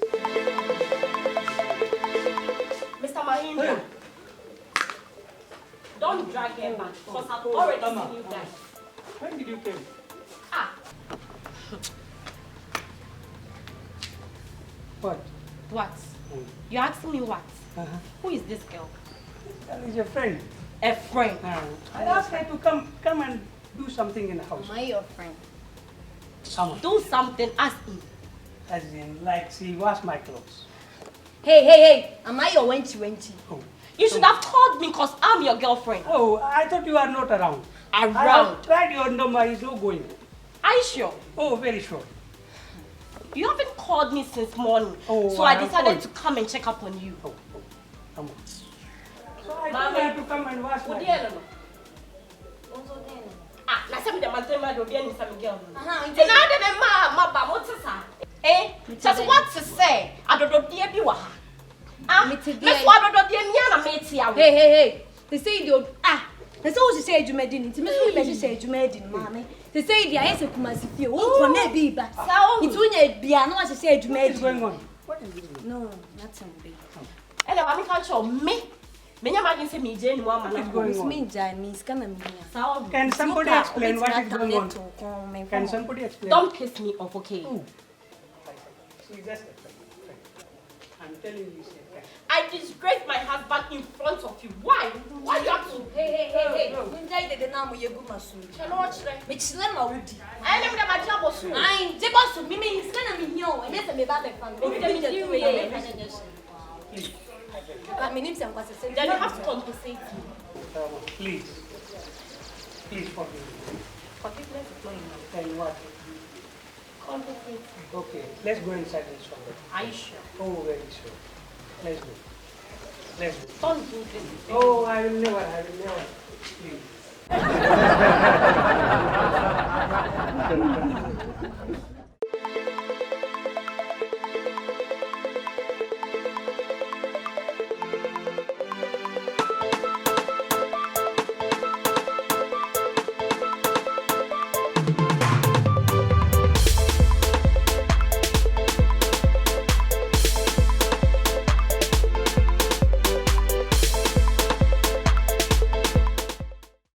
Mr. Mahindra, don't drag her back because I've already seen you guys. When did you come? Ah, What? what? You're asking me what? Uh-huh. Who is this girl? That is your friend. A friend. I asked her to come and do something in the house. Am I your friend? Come on. Do something, ask me. As in, like, she wash my clothes. Hey, am I your wenty? Oh. You should have told me because I'm your girlfriend. Oh, I thought you are not around. I Around. have tried your number, it's not going. Are you sure? Oh, very sure. You haven't called me since morning. Oh, so I I have decided called. to come and check up on you. Oh, come on. So I told Mommy. her to come and wash my What clothes. Ah, na se me de mantém mais do bem nessa Miguel. Aha, Nti na de me ma ba mo tsa. Eh, just what to say? Adododie bi wa ha. Ah, me Mete so die. adododie mia na me tia wo. Hey. They say you they say what she say adwumadi ni. Timi so be say adwumadi ni mama. They say dia yes kumasi fie. Wo ko na bi ba. Sao. Itu nya bia na what she say What is adwumadi. going on? What is going on? No, nothing babe. Ele wa mi kan show me. Me nya ma din se me je ni mo ama What is na. going Miss on? me jai me scan me. Sao. Can somebody explain what is going on? Can somebody explain? Don't piss me off, okay? Oh. She's just a friend. I'm telling you, she's a friend. I disgraced my husband in front of you. Why? Why you have to? Hey. Njai de na mo yegu masu. Chelo chire. Me chile ma wudi. I nem de ma dia bosu. Ai, je bosu mi me scan me hio. E me se me ba be fan. Obi de me dey do ye. Please. But me nim se nkwase se. Then you have to compensate me. Please. Please forgive me. Forgiveness is not enough. And what? Compensate me. Okay, let's go inside and shop. Are you sure? Oh, very sure. Let's go. Let's go. Don't do this. Oh, I will never. Please.